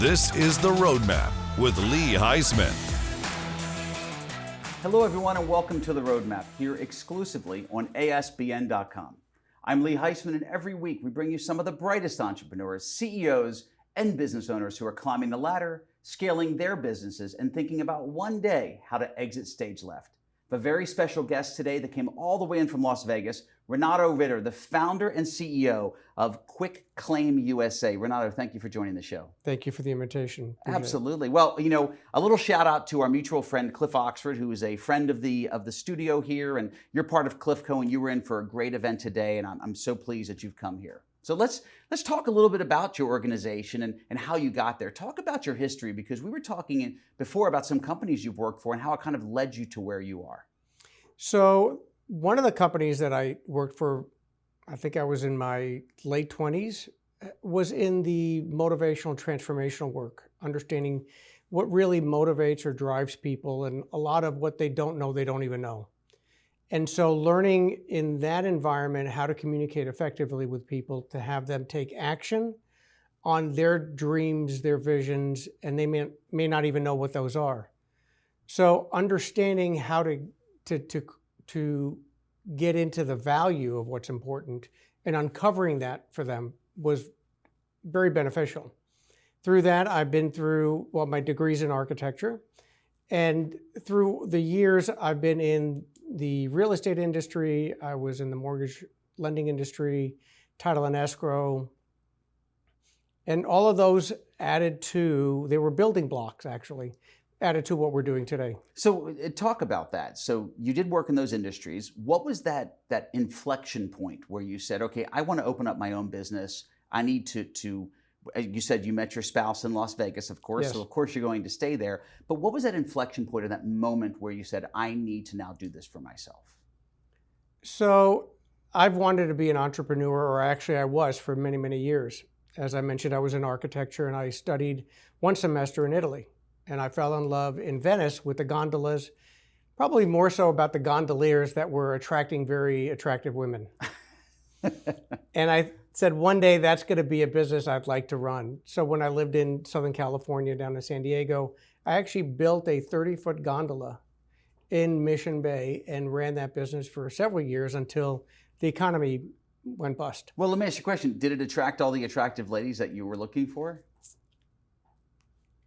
This is The Roadmap with Lee Heisman. Hello, everyone, and welcome to The Roadmap, here exclusively on ASBN.com. I'm Lee Heisman, and every week we bring you some of the brightest entrepreneurs, CEOs, and business owners who are climbing the ladder, scaling their businesses, and thinking about one day how to exit stage left. A very special guest today that came all the way in from Las Vegas, Renato Ritter, the founder and CEO of Quick Claim USA. Renato, thank you for joining the show. Thank you for the invitation. Appreciate Absolutely. Well, you know, a little shout out to our mutual friend, Cliff Oxford, who is a friend of the studio here, and you're part of Cliffco, and you were in for a great event today, and I'm so pleased that you've come here. So let's talk a little bit about your organization and how you got there. Talk about your history, because we were talking before about some companies you've worked for and how it kind of led you to where you are. So one of the companies that I worked for, I think I was in my late 20s, was in the motivational transformational work, understanding what really motivates or drives people, and a lot of what they don't know, they don't even know. And so learning in that environment how to communicate effectively with people to have them take action on their dreams, their visions, and they may not even know what those are. So understanding how to get into the value of what's important and uncovering that for them was very beneficial. Through that, I've been through, my degrees in architecture, and through the years I've been in the real estate industry. I was in the mortgage lending industry, title and escrow, and all of those they were building blocks actually, added to what we're doing today. So talk about that. So you did work in those industries. What was that inflection point where you said, okay, I want to open up my own business. I need to you said you met your spouse in Las Vegas, of course, yes. So of course you're going to stay there. But what was that inflection point or that moment where you said, I need to now do this for myself? So I've wanted to be an entrepreneur, or actually I was for many, many years. As I mentioned, I was in architecture and I studied one semester in Italy. And I fell in love in Venice with the gondolas, probably more so about the gondoliers that were attracting very attractive women. And I said, one day that's going to be a business I'd like to run. So when I lived in Southern California down in San Diego, I actually built a 30-foot gondola in Mission Bay and ran that business for several years until the economy went bust. Well, let me ask you a question. Did it attract all the attractive ladies that you were looking for?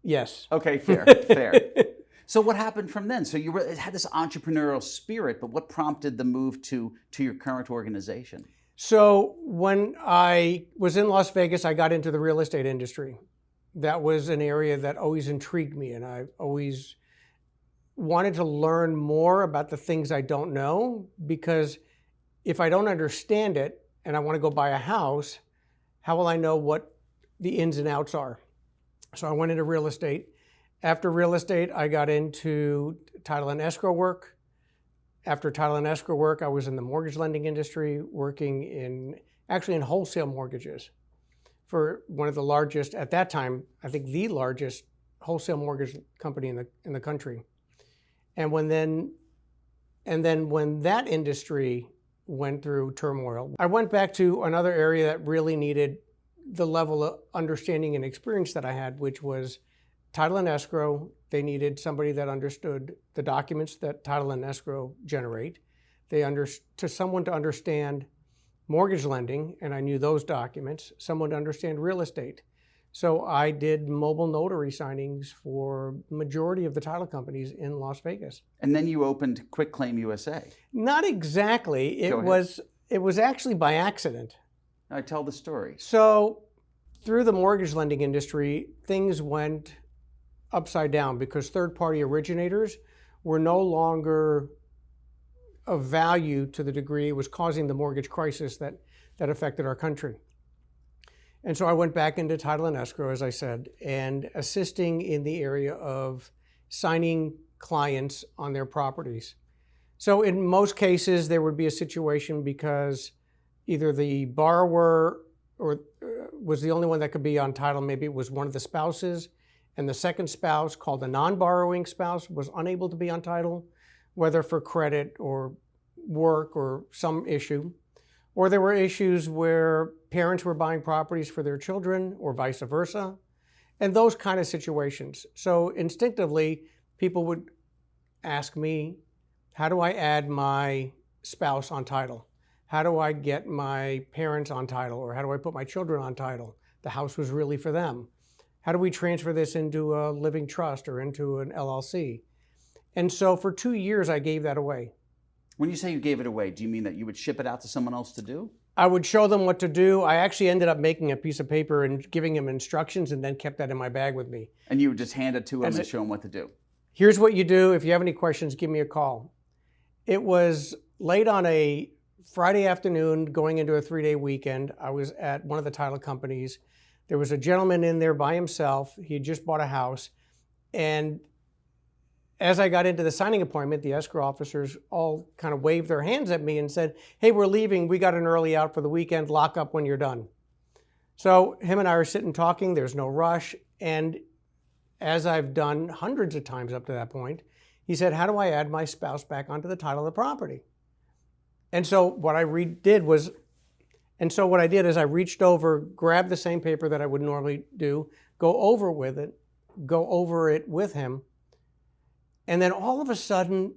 Yes. Okay, fair, fair. So what happened from then? So you had this entrepreneurial spirit, but what prompted the move to your current organization? So when I was in Las Vegas, I got into the real estate industry. That was an area that always intrigued me, and I always wanted to learn more about the things I don't know, because if I don't understand it and I want to go buy a house, how will I know what the ins and outs are? So I went into real estate. After real estate, I got into title and escrow work. After title and escrow work, I was in the mortgage lending industry, working in wholesale mortgages for one of the largest, at that time, I think the largest wholesale mortgage company in the country. And when that industry went through turmoil, I went back to another area that really needed the level of understanding and experience that I had, which was title and escrow. They needed somebody that understood the documents that title and escrow generate. Someone to understand mortgage lending, and I knew those documents. Someone to understand real estate. So I did mobile notary signings for majority of the title companies in Las Vegas. And then you opened Quick Claim USA. Not exactly. It was actually by accident. I tell the story. So through the mortgage lending industry, things went upside down because third-party originators were no longer of value to the degree it was causing the mortgage crisis that affected our country. And so I went back into title and escrow, as I said, and assisting in the area of signing clients on their properties. So in most cases, there would be a situation because either the borrower was the only one that could be on title. Maybe it was one of the spouses, and the second spouse, called the non-borrowing spouse, was unable to be on title, whether for credit or work or some issue. Or there were issues where parents were buying properties for their children or vice versa, and those kind of situations. So instinctively, people would ask me, how do I add my spouse on title? How do I get my parents on title? Or how do I put my children on title? The house was really for them. How do we transfer this into a living trust or into an LLC? And so for 2 years, I gave that away. When you say you gave it away, do you mean that you would ship it out to someone else to do? I would show them what to do. I actually ended up making a piece of paper and giving them instructions and then kept that in my bag with me. And you would just hand it to them and show them what to do? Here's what you do. If you have any questions, give me a call. It was late on a Friday afternoon going into a 3-day weekend. I was at one of the title companies. There was a gentleman in there by himself. He had just bought a house. And as I got into the signing appointment, the escrow officers all kind of waved their hands at me and said, hey, we're leaving. We got an early out for the weekend. Lock up when you're done. So him and I are sitting talking. There's no rush. And as I've done hundreds of times up to that point, he said, how do I add my spouse back onto the title of the property? And so what I did is I reached over, grabbed the same paper that I would normally do, go over it with him. And then all of a sudden,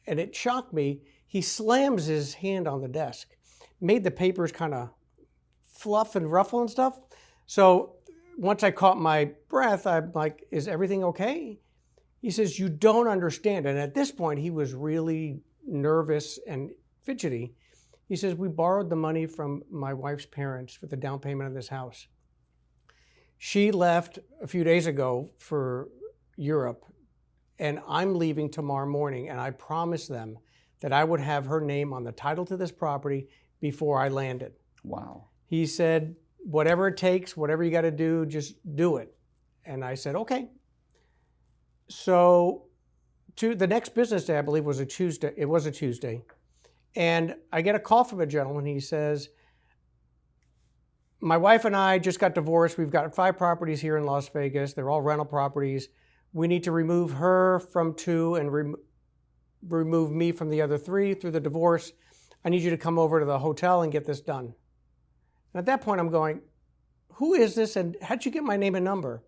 and it shocked me, he slams his hand on the desk, made the papers kind of fluff and ruffle and stuff. So once I caught my breath, I'm like, is everything okay? He says, you don't understand. And at this point, he was really nervous and fidgety. He says, we borrowed the money from my wife's parents for the down payment of this house. She left a few days ago for Europe, and I'm leaving tomorrow morning, and I promised them that I would have her name on the title to this property before I landed. Wow. He said, whatever it takes, whatever you got to do, just do it. And I said, okay. So the next business day, I believe, was a Tuesday. It was a Tuesday. And I get a call from a gentleman. He says, my wife and I just got divorced. We've got 5 properties here in Las Vegas. They're all rental properties. We need to remove her from 2 and remove me from the other 3 through the divorce. I need you to come over to the hotel and get this done. And at that point, I'm going, who is this and how'd you get my name and number?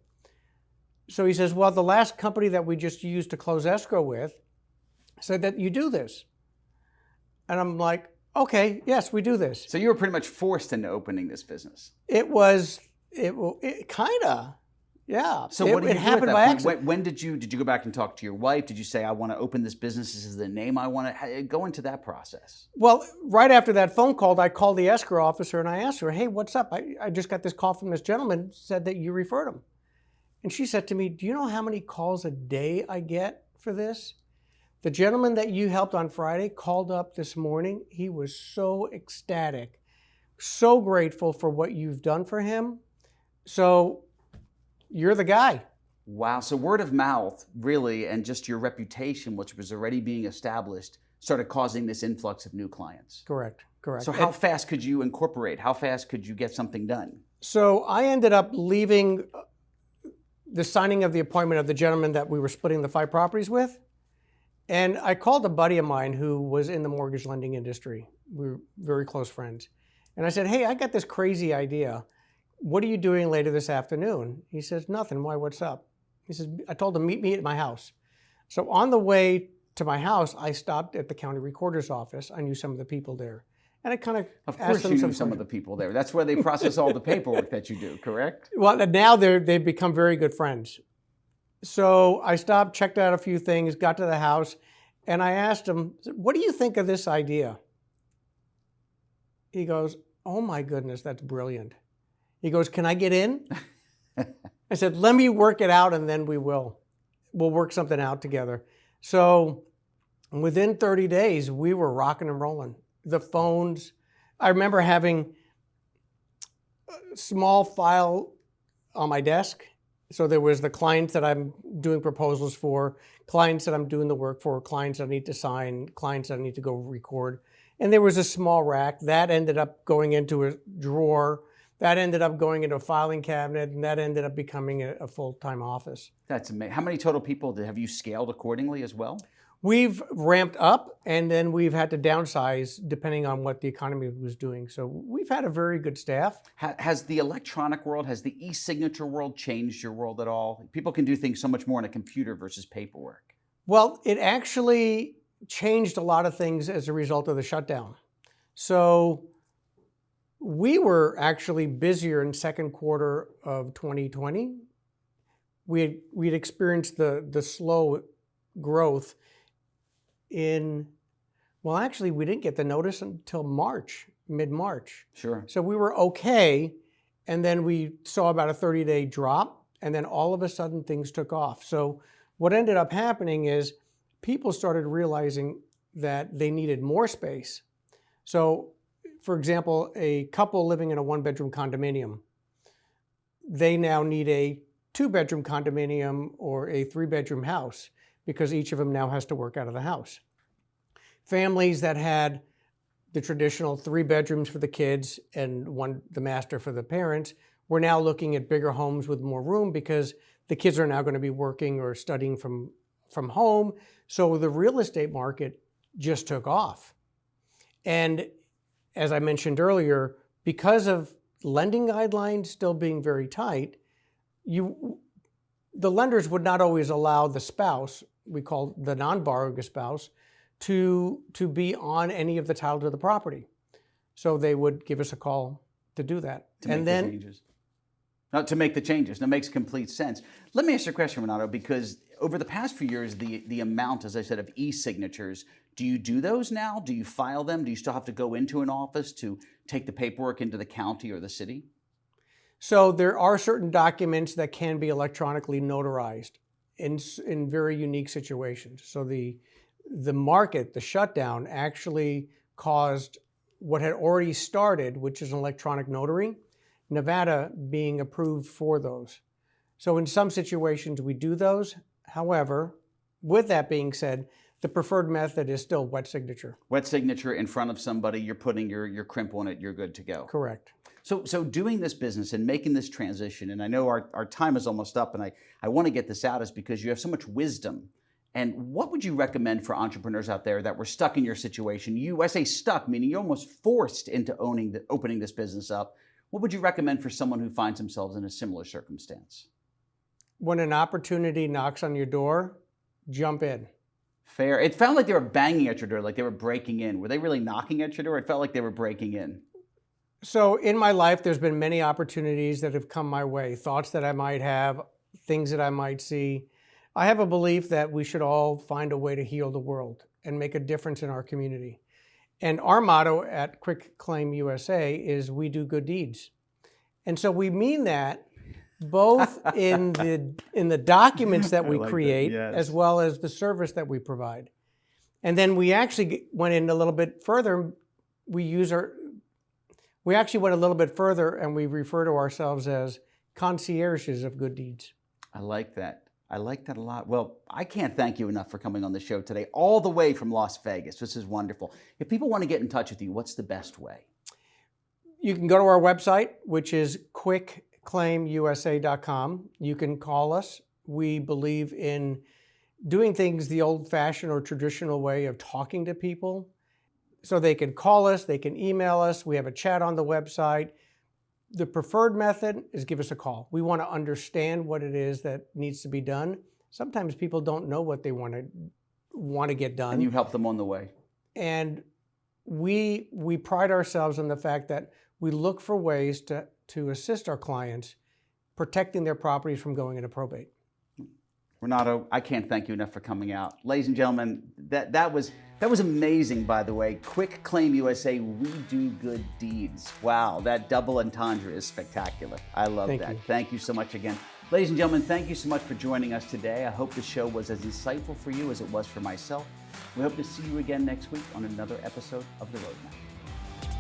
So he says, well, the last company that we just used to close escrow with said that you do this. And I'm like, okay, yes, we do this. So you were pretty much forced into opening this business. It kind of, yeah. So what did you do happened at that by point? accident. When did you go back and talk to your wife? Did you say, I want to open this business? This is the name I want to go into that process? Well, right after that phone call, I called the escrow officer and I asked her, hey, what's up? I just got this call from this gentleman, said that you referred him. And she said to me, do you know how many calls a day I get for this? The gentleman that you helped on Friday called up this morning. He was so ecstatic, so grateful for what you've done for him. So you're the guy. Wow. So word of mouth, really, and just your reputation, which was already being established, started causing this influx of new clients. Correct. So how fast could you incorporate? How fast could you get something done? So I ended up leaving the signing of the appointment of the gentleman that we were splitting the 5 properties with. And I called a buddy of mine who was in the mortgage lending industry. We were very close friends. And I said, hey, I got this crazy idea. What are you doing later this afternoon? He says, nothing. Why, what's up? He says, I told him, meet me at my house. So on the way to my house, I stopped at the county recorder's office. I knew some of the people there. And I kind of Of course you knew some of the people there. That's where they process all the paperwork that you do, correct? Well, now they've become very good friends. So I stopped, checked out a few things, got to the house, and I asked him, what do you think of this idea? He goes, oh my goodness, that's brilliant. He goes, can I get in? I said, let me work it out and then we'll work something out together. So within 30 days, we were rocking and rolling. The phones, I remember having a small file on my desk. So there was the clients that I'm doing proposals for, clients that I'm doing the work for, clients that I need to sign, clients that I need to go record. And there was a small rack that ended up going into a drawer, that ended up going into a filing cabinet, and that ended up becoming a full-time office. That's amazing. How many total people have you scaled accordingly as well? We've ramped up, and then we've had to downsize depending on what the economy was doing. So we've had a very good staff. Has the electronic world, has the e-signature world changed your world at all? People can do things so much more on a computer versus paperwork. Well, it actually changed a lot of things as a result of the shutdown. So we were actually busier in second quarter of 2020. We'd experienced the slow growth actually we didn't get the notice until March, mid-March. Sure. So we were okay, and then we saw about a 30-day drop, and then all of a sudden things took off. So what ended up happening is people started realizing that they needed more space. So, for example, a couple living in a one-bedroom condominium, they now need a two-bedroom condominium or a three-bedroom house because each of them now has to work out of the house. Families that had the traditional 3 bedrooms for the kids and the master for the parents, we're now looking at bigger homes with more room because the kids are now going to be working or studying from home. So the real estate market just took off. And as I mentioned earlier, because of lending guidelines still being very tight, the lenders would not always allow the spouse, we call the non-borrowing spouse, to be on any of the title to the property. So they would give us a call to do that. To make the changes. That makes complete sense. Let me ask you a question, Renato, because over the past few years, the amount, as I said, of e-signatures, do you do those now? Do you file them? Do you still have to go into an office to take the paperwork into the county or the city? So there are certain documents that can be electronically notarized in very unique situations. So the market, the shutdown, actually caused what had already started, which is an electronic notary, Nevada being approved for those. So in some situations we do those. However, with that being said, the preferred method is still wet signature. Wet signature in front of somebody, you're putting your crimp on it, you're good to go. Correct. So doing this business and making this transition, and I know our time is almost up, and I want to get this out, is because you have so much wisdom. And what would you recommend for entrepreneurs out there that were stuck in your situation? I say stuck, meaning you're almost forced into opening this business up. What would you recommend for someone who finds themselves in a similar circumstance? When an opportunity knocks on your door, jump in. Fair. It felt like they were banging at your door, like they were breaking in. Were they really knocking at your door? It felt like they were breaking in. So in my life, there's been many opportunities that have come my way, thoughts that I might have, things that I might see. I have a belief that we should all find a way to heal the world and make a difference in our community. And our motto at Quick Claim USA is we do good deeds. And so we mean that both in the documents that we create, yes, as well as the service that we provide. And then we actually went in a little bit further. We actually went a little bit further, and we refer to ourselves as concierges of good deeds. I like that. I like that a lot. Well, I can't thank you enough for coming on the show today, all the way from Las Vegas. This is wonderful. If people want to get in touch with you, what's the best way? You can go to our website, which is quickclaimusa.com. You can call us. We believe in doing things the old-fashioned or traditional way of talking to people. So they can call us, they can email us. We have a chat on the website. The preferred method is give us a call. We want to understand what it is that needs to be done. Sometimes people don't know what they want to get done. And you help them on the way. And we pride ourselves on the fact that we look for ways to assist our clients protecting their properties from going into probate. Renato, I can't thank you enough for coming out. Ladies and gentlemen, that was amazing, by the way. Quick Claim USA, we do good deeds. Wow, that double entendre is spectacular. I love that. Thank you so much again. Ladies and gentlemen, thank you so much for joining us today. I hope the show was as insightful for you as it was for myself. We hope to see you again next week on another episode of The Roadmap.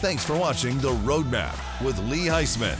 Thanks for watching The Roadmap with Lee Heisman.